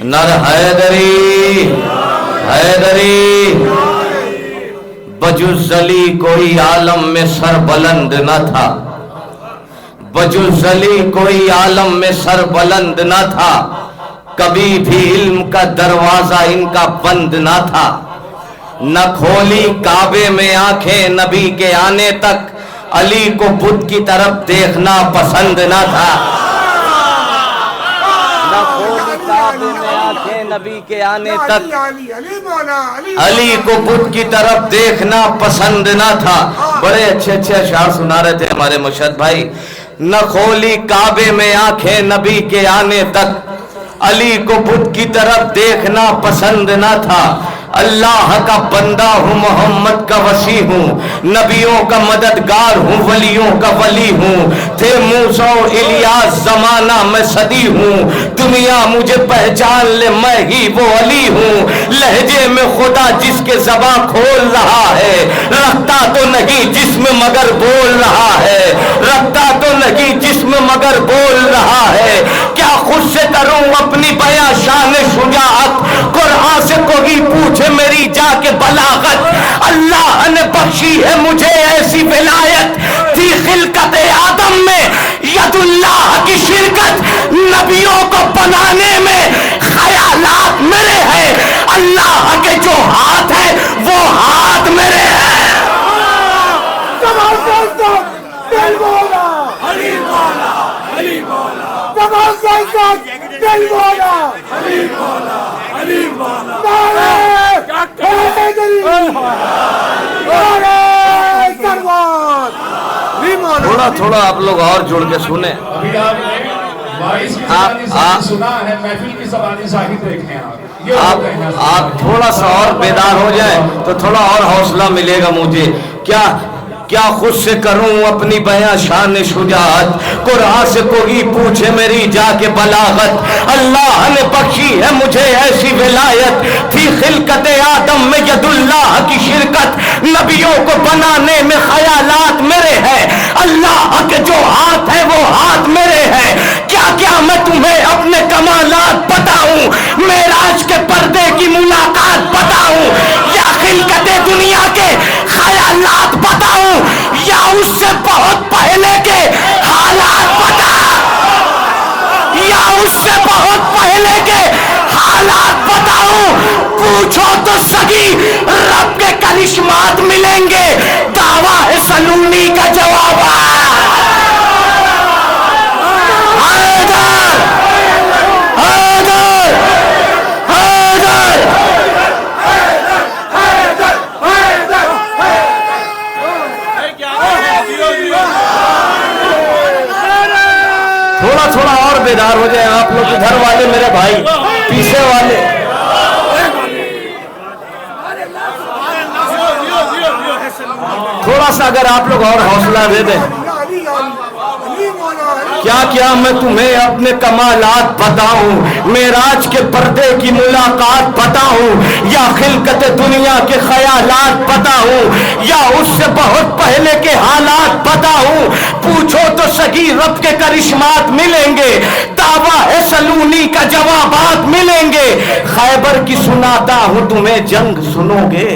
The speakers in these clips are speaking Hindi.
नर हैदरी हैदरी। बजुज़ली कोई आलम में सर बुलंद न था, बजुज़ली कोई आलम में सर बुलंद न था, कभी भी इल्म का दरवाजा इनका बंद न था। न खोली काबे में आंखें नबी के आने तक, अली को बुत की तरफ देखना पसंद न था। न खोली काबे में आंखें नबी के आने तक, अली को बुत की तरफ देखना पसंद न था। बड़े अच्छे अच्छे अशआर सुना रहे थे हमारे मुर्शद भाई। न खोली काबे में आंखें नबी के आने तक, अली को बुत की तरफ देखना पसंद न था। अल्लाह का बंदा हूँ, मोहम्मद का वसी हूँ, नबियों का मददगार हूँ, वलियों का वली हूँ। थे मूसा इलियास जमाना मैं सदी हूँ, दुनिया मुझे पहचान ले मैं ही वो अली हूँ। लहजे में खुदा जिसके ज़बां खोल रहा है, रखता तो नहीं जिस्म मगर बोल रहा है, रखता तो नहीं जिस्म मगर बोल रहा है। क्या खुद से करूँ अपनी बयां शान शुजाअत, कुरान से कोई पूछे मेरी जाके बलागत। अल्लाह ने बख्शी है मुझे ऐसी विलायत, थी खिलकत आदम में यदुल्लाह की शिरकत। नबियों को बनाने में ख्यालात मेरे हैं, अल्लाह के जो हाथ है वो हाथ मेरे हैं। थोड़ा थोड़ा आप लोग और जुड़ के सुने। आप थोड़ा सा और बेदार हो जाए तो थोड़ा और हौसला मिलेगा मुझे। क्या क्या खुद से करूं अपनी बयां शान शुजाअत, कुरान से कोई पूछे मेरी जाके बलागत। अल्लाह ने बख्शी है मुझे ऐसी विलायत, थी खिलकत आदम में यदुल्लाह की शिरकत। नबियों को बनाने में ख्यालात मेरे हैं, अल्लाह के जो हाथ है वो हाथ मेरे हैं। क्या क्या मैं तुम्हें अपने कमालात बताऊं, मेराज के पर्दे की मुलाकात बताऊं, या खिलकत दुनिया के ख्यालात बताऊं, या उससे बहुत पहले के हालात बता, या उससे बहुत पहले के हालात बताऊं। पूछो तो सगी रब के करिश्मात मिलेंगे, दावा है सलूनी का जवाब। थोड़ा थोड़ा और बेदार हो जाए आप लोग, घर वाले मेरे भाई पीछे वाले। थोड़ा सा अगर आप लोग और हौसला दे दें। क्या क्या मैं तुम्हें अपने कमालात बताऊं, मेराज के पर्दे की मुलाकात बताऊं, या खिलकत दुनिया के ख्यालात बताऊं, या उससे बहुत पहले के हालात बताऊं। पूछो तो सगी रब के करिश्मात मिलेंगे, दावा है सलूनी का जवाबात मिलेंगे। खैबर की सुनाता हूं तुम्हें जंग सुनोगे।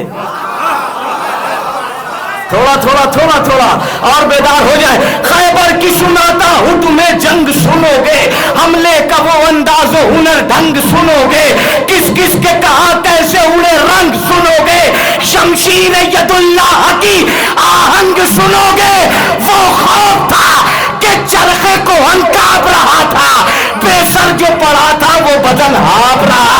थोड़ा थोड़ा थोड़ा थोड़ा और बेदार हो जाए। खैबर की सुनाता हूं तुम्हें जंग सुनोगे, हमले का वो अंदाज़ो हुनर ढंग सुनोगे, किस किस के कहा कैसे उड़े रंग सुनोगे, शमशीर यदुल्लाह की आहंग सुनोगे। वो खौफ था कि चरखे को कांप रहा था, बेसर जो पड़ा था वो बदन हाँप रहा।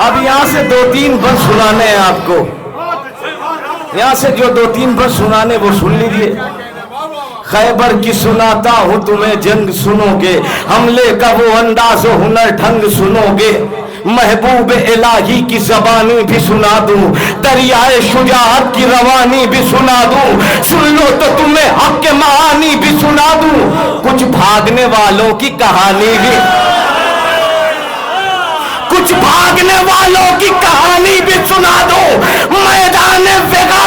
अब यहाँ से दो तीन बस सुनाने हैं आपको, यहाँ से जो दो तीन बस सुनाने वो सुन लीजिए। खैबर की सुनाता हूँ तुम्हें जंग सुनोगे, हमले का वो अंदाज़ हुनर ढंग सुनोगे, महबूब इलाही की ज़बानी भी सुना दूं, दरियाए शुजाअत की रवानी भी सुना दूं। सुन लो तो तुम्हें हक के महानी भी सुना दूं, कुछ भागने वालों की कहानी भी, कुछ भागने वालों की कहानी भी सुना दो। मैदान वेगा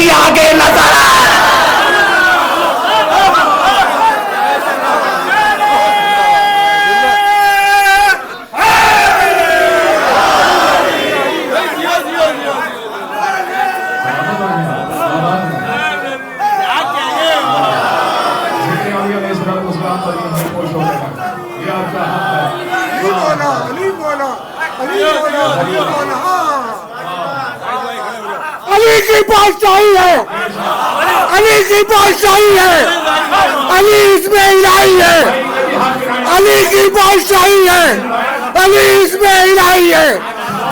भी आगे नजर आए। अली की बादशाही है, अली की बादशाही है, अली इसमें इलाही है, अली की बादशाही है, अली इसमें इलाही है।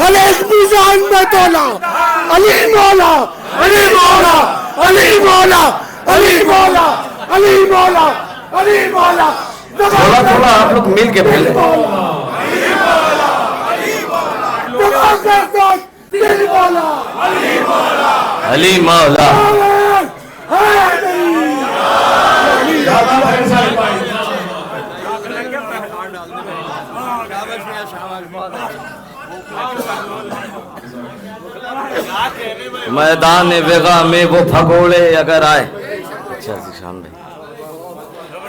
हर एक मिजान में तोला अली मौला, अली मौला, अली मौला, अली मौला, अली मौला, अली मौला। थोड़ा थोड़ा आप लोग मिल के बोले। अली मौला, मैदान वेगा में वो भगोड़े अगर आए, अच्छा शाम भाई,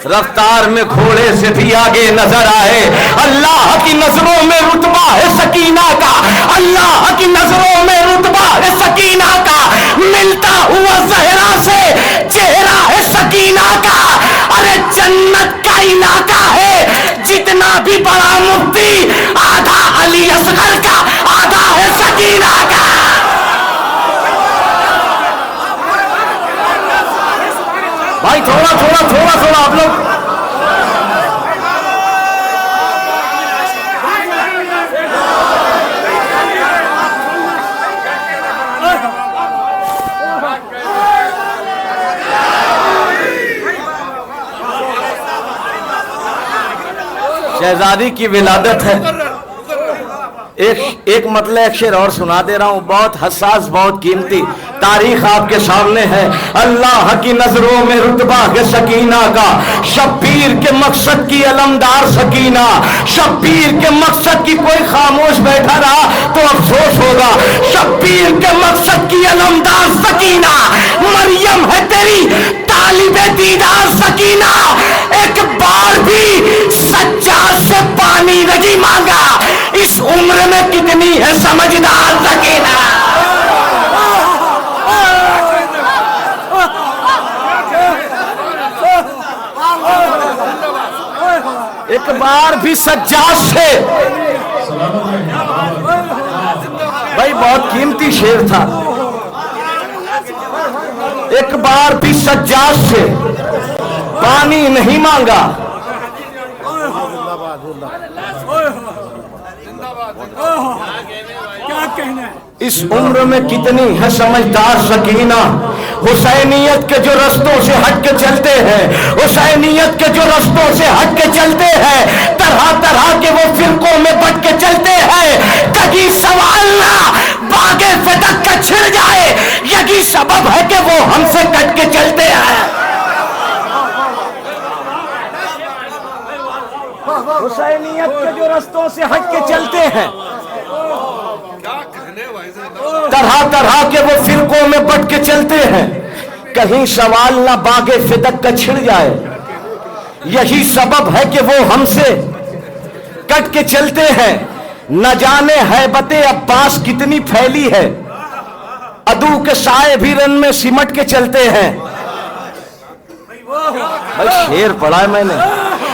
रफ्तार में घोड़े से भी आगे नजर आए। अल्लाह की नजरों में रुतबा है सकीना का, अल्लाह की नजरों में रुतबा है सकीना का। मिलता हुआ जहरा से चेहरा है सकीना का। अरे जन्नत का इलाका है, जितना भी बड़ा मुफ्ती आधा अली असगर का, आधा है सकीना का। भाई थोड़ा थोड़ा थोड़ा थोड़ा आप लोग। शहजादी की विलादत है। एक मतलब एक शेर और सुना दे रहा हूं, बहुत हसास, बहुत कीमती तारीख आपके सामने है। अल्लाह की नजरों में रुतबा है सकीना का, शब्बीर के मकसद की अलमदार सकीना। शब्बीर के मकसद की कोई खामोश बैठा रहा तो अफसोस होगा। शब्बीर के मकसद की अलमदार सकीना, मरियम है तेरी तालिबे दीदार सकीना। एक बार भी सज्जाद से पानी नहीं मांगा, इस उम्र में कितनी है समझदार सकीना। एक बार भी सज्जाद से, भाई बहुत कीमती शेर था, एक बार भी सज्जाद से पानी नहीं मांगा। क्या कहना है? इस उम्र में कितनी है समझदार सकीना। हुसैनियत के जो रस्तों से हट के चलते हैं, हुसैनियत के जो रस्तों से हट के चलते हैं, तरह तरह के वो फिरकों में बट के चलते हैं। कभी सवाल ना बागे फटक का छिड़ जाए, यही सबब है कि वो हमसे कट के चलते हैं। हुसैनियत के जो रस्तों से हट के चलते हैं, तरह तरह के वो फिरकों में बट के चलते हैं। कहीं सवाल ना बागे फिदक का छिड़ जाए, यही सबब है कि वो हमसे कट के चलते हैं। न जाने हैबते अब्बास कितनी फैली है, अदू के साए भी रन में सिमट के चलते हैं। भाई शेर पढ़ा है मैंने।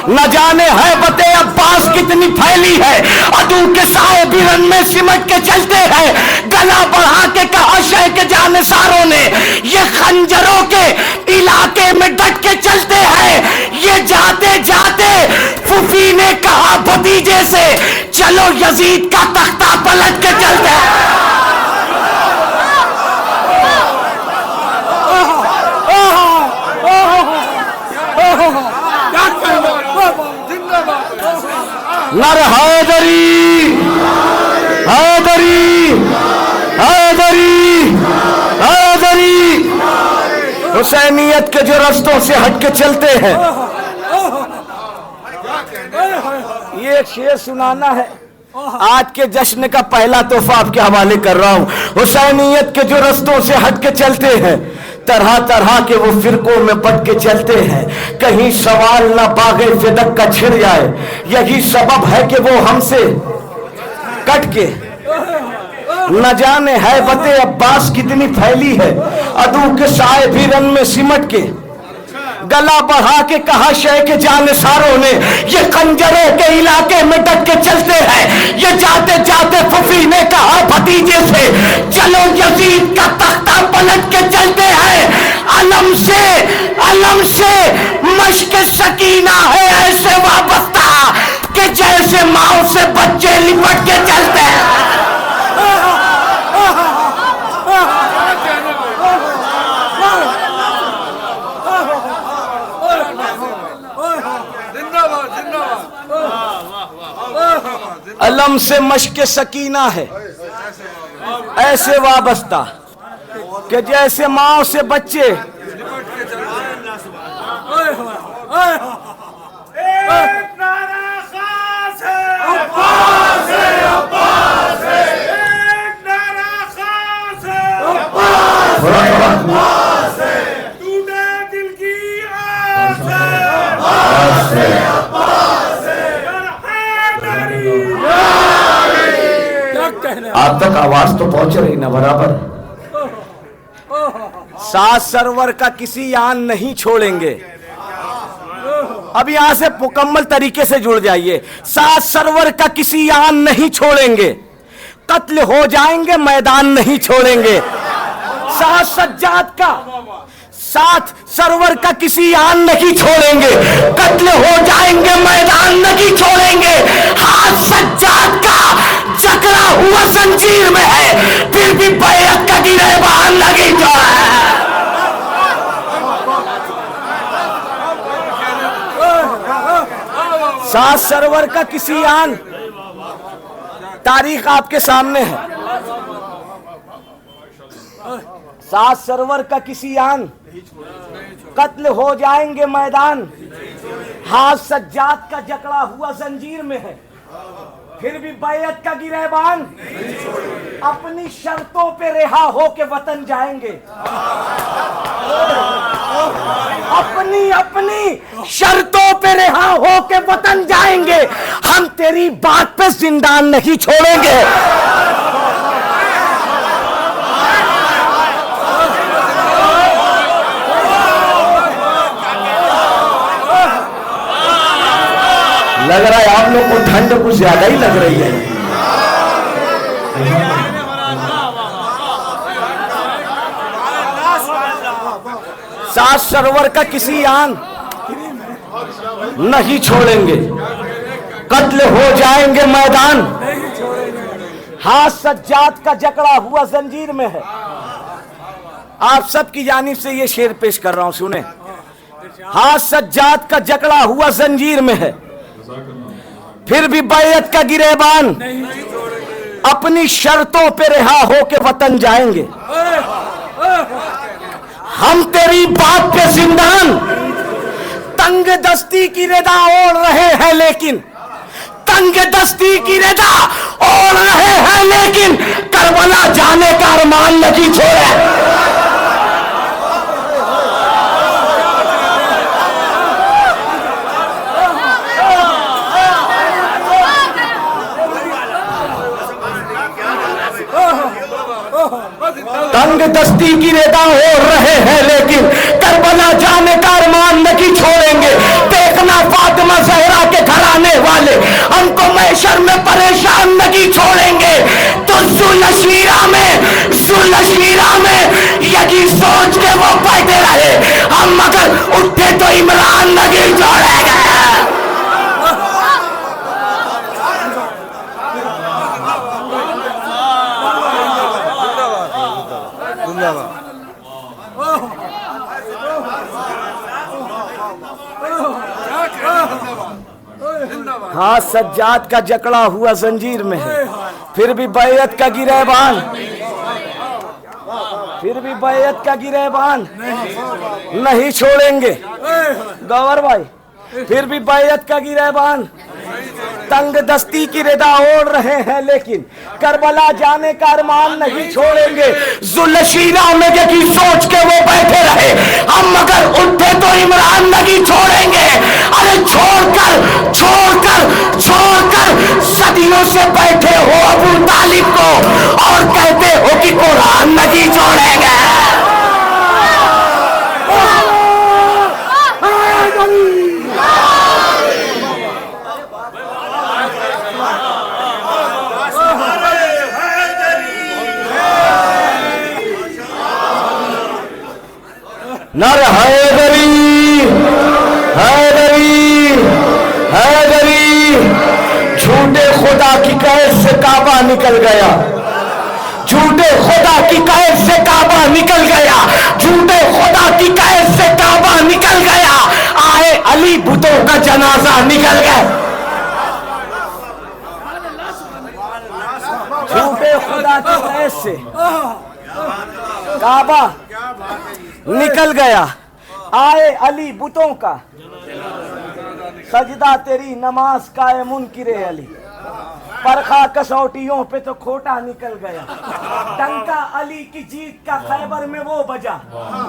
न जाने हैबते अब्बास कितनी फैली है, अदू के साए भी रन में सिमट के चलते हैं। गला बढ़ा के कहा शह के जानिसारों ने, ये खंजरों के इलाके में डट के चलते हैं। ये जाते जाते फूफी ने कहा भतीजे से, चलो यजीद का तख्ता पलट के चलते हैं। नर हैदरी हैदरी हैदरी हैदरी। हुसैनियत के जो रस्तों से हट के चलते हैं, ये शेर सुनाना है। आज के जश्न का पहला तोहफा आपके हवाले कर रहा हूं। हुसैनियत के जो रस्तों से हट के चलते हैं, तरह तरह के वो फिरकों में बट के चलते हैं, कहीं सवाल ना बागे फिदक का छिड़ जाए, यही सबब है कि वो हमसे कट के। न जाने है बते अब्बास कितनी फैली है, अदू के साए भी रन में सिमट के। गला बढ़ा के कहा शेख जानसारों ने, ये खंजरों के इलाके में डट के चलते हैं। ये जाते जाते फुफी ने कहा भतीजे से, चलो यजीद का तख्ता पलट के चलते हैं। अलम से मश्क सकीना है ऐसे वाबस्ता कि जैसे माओ से बच्चे लिपट के चलते हैं। अलम से मश्क सकीना है ऐसे वाबस्ता कि जैसे माँ से बच्चे। आप तक आवाज तो पहुंच रही ना बराबर। सात सरवर का किसी आन नहीं छोड़ेंगे। अब यहां से मुकम्मल तरीके से जुड़ जाइए। सात सरवर का किसी आन नहीं छोड़ेंगे, कत्ल हो जाएंगे मैदान नहीं छोड़ेंगे। सात सज्जाद का, सात सरवर का किसी आन नहीं छोड़ेंगे, कत्ल हो जाएंगे मैदान नहीं छोड़ेंगे। हाथ सज्जाद का जकड़ा हुआ जंजीर में है, फिर भी बैरक का गिरबान नहीं छोड़ा। सात सरवर का किसी आन, तारीख आपके सामने है। सात सरवर का किसी आन, कत्ल हो जाएंगे मैदान। हाथ सज्जाद का जकड़ा हुआ जंजीर में है, फिर भी बैयत का गिरबान अपनी शर्तों पे रिहा हो के वतन जाएंगे। अपनी शर्तों पे रिहा हो के वतन जाएंगे। हम तेरी बात पे जिंदान नहीं छोड़ेंगे। लग रहा है आप लोग को ठंड कुछ ज्यादा ही लग रही है। सात सरवर का किसी आन नहीं छोड़ेंगे, कत्ल हो जाएंगे मैदान। हाथ सज्जाद का जकड़ा हुआ जंजीर में है। आप सबकी जानिब से ये शेर पेश कर रहा हूं, सुने। हाथ सज्जाद का जकड़ा हुआ जंजीर में है, फिर भी बैयत का गिरेबान अपनी शर्तों पे रिहा हो के वतन जाएंगे। हम तेरी बात पे जिंदान, तंग दस्ती की रदा ओढ़ रहे हैं लेकिन, तंग दस्ती की रदा ओढ़ रहे हैं लेकिन, करबला जाने का अरमान नहीं छोड़े। तंग दस्ती की रेदा हो रहे हैं लेकिन, करबला जाने का अरमान नहीं छोड़ेंगे। देखना फातिमा ज़हरा के घराने वाले हमको मैशर में परेशान नहीं छोड़ेंगे। तो जुलशीरा में यही सोच के वो बैठे रहे, हम मगर उठे तो इमरान नहीं छोड़ेंगे। हाँ सज्जाद का जकड़ा हुआ जंजीर में है, फिर भी बैयत का गिरबान, फिर भी बैयत का गिरबान नहीं छोड़ेंगे। गौर भाई, फिर भी बैयत का गिरबान तंग दस्ती की रिदा ओढ़ रहे हैं, लेकिन करबला जाने का अरमान नहीं छोड़ेंगे। जुल्लशीरा में की सोच के वो बैठे रहे, हम मगर उठे तो इमरान नहीं छोड़ेंगे। अरे छोड़कर छोड़कर छोड़कर सदियों से बैठे हो अबू तालिब को और कहते हो कि कुरान नहीं छोड़ेंगे। नर हैदरी हैदरी हैदरी, झूठे खुदा की कैद से काबा निकल गया, झूठे खुदा की कैद से काबा निकल गया, झूठे खुदा की कैद से काबा निकल गया। आए अली बुतों का जनाजा निकल गया, झूठे खुदा की कैद से काबा निकल गया। आए अली बुतों का सजदा तेरी नमाज का है मुनकिरे अली, परखा कसौटियों पे तो खोटा निकल गया। डंका अली की जीत का खैबर में वो बजा,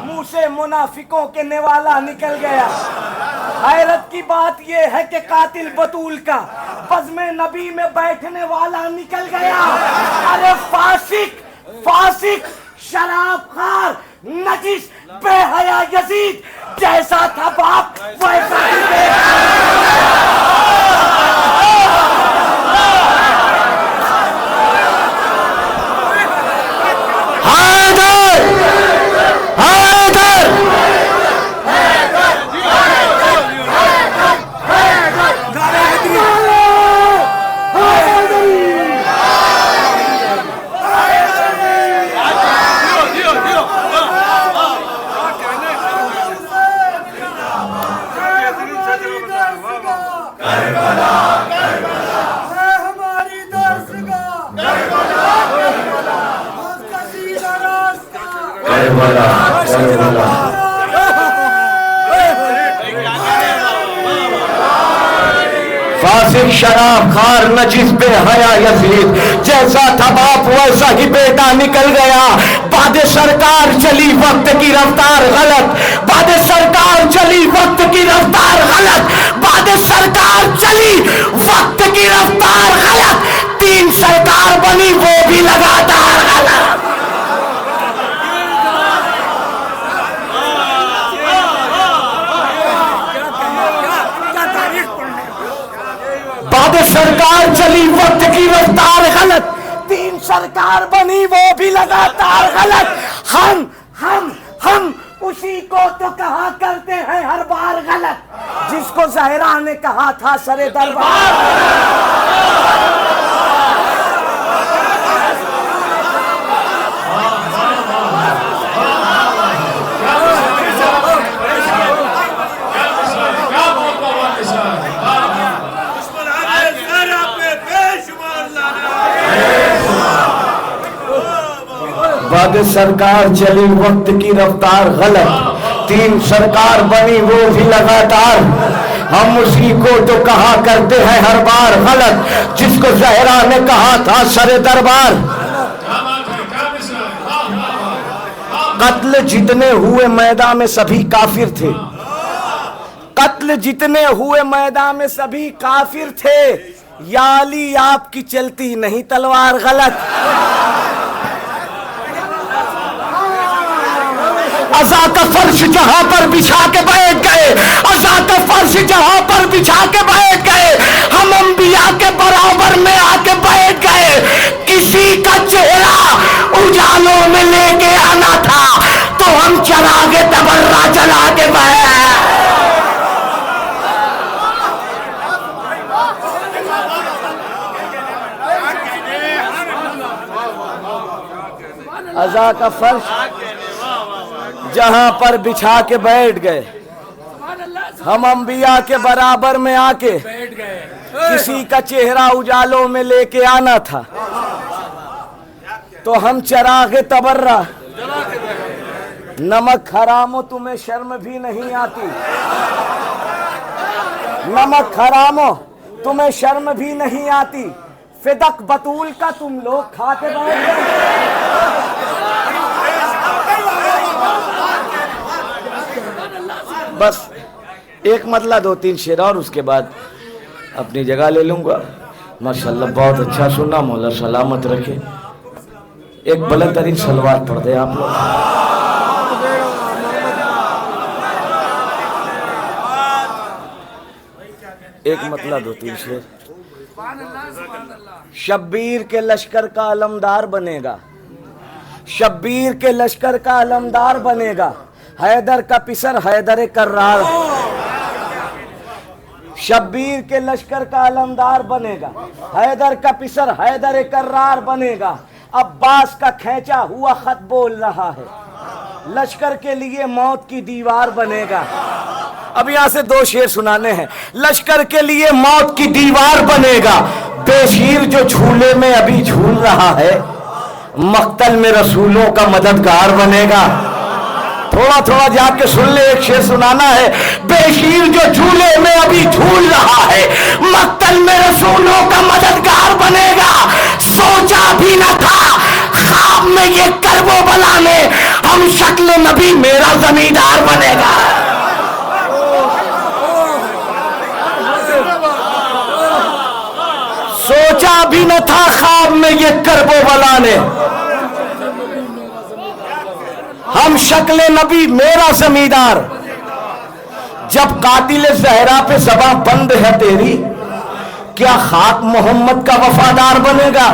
मुंह से मुनाफिकों के निवाला निकल गया। हैरत की बात ये है कि कातिल बतूल का बज़्म नबी में बैठने वाला निकल गया। अरे फासिक फासिक शराबखार नजिस बेहया यजीद, जैसा था बाप वैसा ही हैदर हैदर फासिक शराब खार नजिस बेहया यजीद, जैसा था बाप वैसा ही बेटा निकल गया। बाद सरकार चली वक्त की रफ्तार गलत, बाद सरकार चली वक्त की रफ्तार गलत, बाद सरकार चली वक्त की रफ्तार गलत। तीन सरकार बनी वो भी लगातार गलत। बाद सरकार चली वक्त की रफ्तार गलत, तीन सरकार बनी वो भी लगातार गलत। हम उसी को तो कहा करते हैं हर बार गलत, जिसको ज़हरा ने कहा था सरे दरबार। बाद सरकार चली वक्त की रफ्तार गलत, तीन सरकार बनी वो भी लगातार। हम उसी को तो कहा करते हैं हर बार गलत, जिसको ज़हरा ने कहा था सरे दरबार। कत्ल जितने हुए मैदान में सभी काफिर थे, कत्ल जितने हुए मैदान में सभी काफिर थे। या अली आपकी चलती नहीं तलवार गलत। अज़ा का फर्श जहां पर बिछा के बैठ गए, अज़ा का फर्श जहां पर बिछा के बैठ गए, हम अंबिया के बराबर में आके बैठ गए। किसी का चेहरा उजालों में लेके आना था तो हम चरागे तबर्रा चला के बैठ। अज़ा का फर्श जहां पर बिछा के बैठ गए, हम अंबिया के बराबर में आके किसी का चेहरा उजालों में लेके आना था तो हम चरागे तबर्रा। नमक हरामो तुम्हें शर्म भी नहीं आती, नमक हरामो तुम्हें शर्म भी नहीं आती, फिदक बतूल का तुम लोग खाते बैठ गए। बस एक मतला 2-3 शेर और उसके बाद अपनी जगह ले लूंगा। माशाल्लाह बहुत अच्छा सुना, मौला सलामत रखे। एक बुलंद तरीन सलवार पढ़ दे आप लोग। एक मतला 2-3 शेर। शब्बीर के लश्कर का अलमदार बनेगा, शब्बीर के लश्कर का अलमदार बनेगा, हैदर का पिसर हैदर कर्रार। शब्बीर के लश्कर का अलमदार बनेगा, हैदर का पिसर हैदर कर्रार बनेगा। अब्बास का खींचा हुआ खत बोल रहा है, लश्कर के लिए मौत की दीवार बनेगा। अब यहां से 2 शेर सुनाने हैं। लश्कर के लिए मौत की दीवार बनेगा, बेशीर जो झूले में अभी झूल रहा है, मक्तल में रसूलों का मददगार बनेगा। थोड़ा थोड़ा जाके सुन ले, एक शेर सुनाना है। बेशीर जो झूले में अभी झूल रहा है, मक्तल में रसूलों का मददगार बनेगा। सोचा भी न था ख्वाब में ये करबो बला में, हम शक्ल नबी मेरा जमींदार बनेगा। सोचा भी न था ख्वाब में ये करबो बला ने, हम शक्ल नबी मेरा जमींदार। जब कातिल ज़हरा पे ज़बां बंद है तेरी, क्या खाक मोहम्मद का वफादार बनेगा।